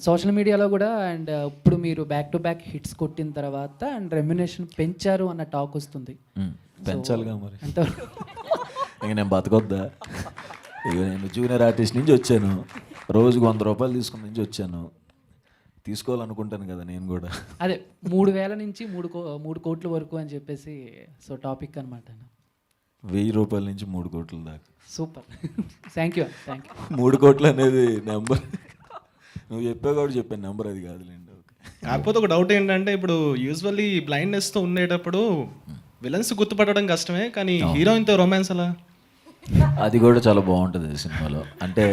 Social మీడియాలో కూడా and ఇప్పుడు మీరు బ్యాక్ టు బ్యాక్ హిట్స్ కొట్టిన తర్వాత అండ్ రెమ్యునేషన్ పెంచారు అన్న టాక్ వస్తుంది. పెంచాలిగా మరి. ఎంతవరకు ఇంక నేను బతకొద్దా? ఇక నేను జూనియర్ ఆర్టిస్ట్ నుంచి వచ్చాను, రోజుకు 100 రూపాయలు తీసుకుని నుంచి వచ్చాను, తీసుకోవాలనుకుంటాను కదా నేను కూడా. అదే 3,000 నుంచి 3 కోట్ల వరకు అని చెప్పేసి సో టాపిక్ అనమాట. 1000 రూపాయల నుంచి 3 కోట్ల దాకా. Super, thank you. 3 కోట్లు అనేది నెంబర్ నువ్వు చెప్పావు కాబట్టి చెప్పాను, నెంబర్ అది కాదులేండి. ఓకే. కాకపోతే ఒక డౌట్ ఏంటంటే, ఇప్పుడు యూజువల్లీ బ్లైండ్నెస్తో ఉండేటప్పుడు విలన్స్ గుర్తుపట్టడం కష్టమే, కానీ హీరోయిన్తో రొమాన్స్ అలా అది కూడా చాలా బాగుంటుంది సినిమాలో. అంటే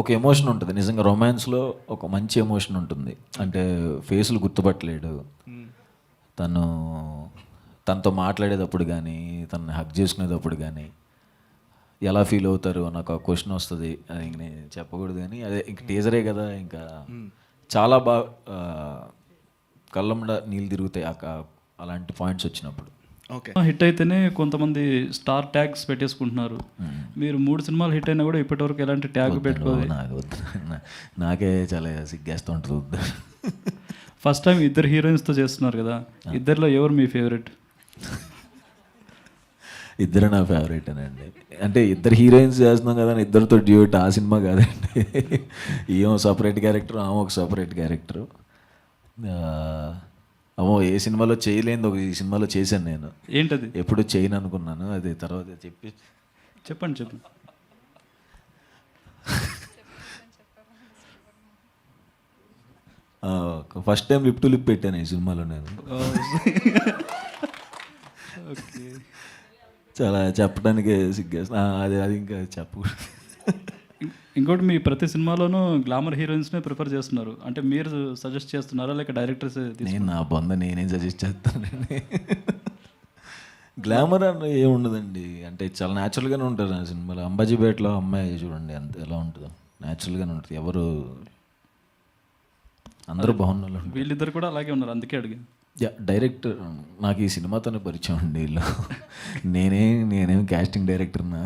ఒక ఎమోషన్ ఉంటుంది నిజంగా, రొమాన్స్లో ఒక మంచి ఎమోషన్ ఉంటుంది. అంటే ఫేసులు గుర్తుపట్టలేడు, తనతో మాట్లాడేటప్పుడు కానీ, తనని హగ్ చేసుకునేటప్పుడు కానీ ఎలా ఫీల్ అవుతారు నాకు ఆ క్వశ్చన్ వస్తుంది. అది ఇంక నేను చెప్పకూడదు కానీ అదే ఇంక టీజరే కదా, ఇంకా చాలా బాగా కళ్ళండ నీళ్ళు తిరుగుతాయి అలాంటి పాయింట్స్ వచ్చినప్పుడు. ఓకే. హిట్ అయితేనే కొంతమంది స్టార్ ట్యాగ్స్ పెట్టేసుకుంటున్నారు. మీరు 3 సినిమాలు హిట్ అయినా కూడా ఇప్పటివరకు ఎలాంటి ట్యాగ్ పెట్టుకోవాలి? నాకే చాలా సిగ్గేస్తూ ఉంటుంది. ఫస్ట్ టైం 2 హీరోయిన్స్తో చేస్తున్నారు కదా, ఇద్దరిలో ఎవరు మీ ఫేవరెట్? ఇద్దరు నా ఫేవరెట్ అనండి. అంటే 2 హీరోయిన్స్ చేస్తున్నాం కదా, ఇద్దరితో డ్యూట్ ఆ సినిమా కాదండి. ఏమో సపరేట్ క్యారెక్టర్, ఆమె ఒక సపరేట్ క్యారెక్టరు. అమ్మో ఏ సినిమాలో చేయలేని ఒక ఈ సినిమాలో చేశాను నేను. ఏంటది? ఎప్పుడు చేయను అనుకున్నాను, అది తర్వాత చెప్పండి. First time lip to lip పెట్టాను ఈ సినిమాలో నేను. ఓకే. చాలా చెప్పడానికి సిగ్గేస్తా, అది ఇంకా చెప్పకూడదు. ఇంకోటి, మీ ప్రతి సినిమాలోనూ గ్లామర్ హీరోయిన్స్నే ప్రిఫర్ చేస్తున్నారు. అంటే మీరు సజెస్ట్ చేస్తున్నారా లేక డైరెక్టర్స్? నేను నా నేనేం సజెస్ట్ చేస్తానండి. గ్లామర్ అని ఏముండదండి, అంటే చాలా న్యాచురల్గానే ఉంటారు నా సినిమాలో. అంబాజీపేటలో అమ్మాయి చూడండి అంత ఎలా ఉంటుందో, న్యాచురల్గానే ఉంటుంది. ఎవరు అందరూ బాగున్నారు, వీళ్ళిద్దరు కూడా అలాగే ఉన్నారు, అందుకే అడిగాను. డైరెక్టర్ నాకు ఈ సినిమాతోనే పరిచయం అండి వీళ్ళు. నేనేం క్యాస్టింగ్ డైరెక్టర్నా.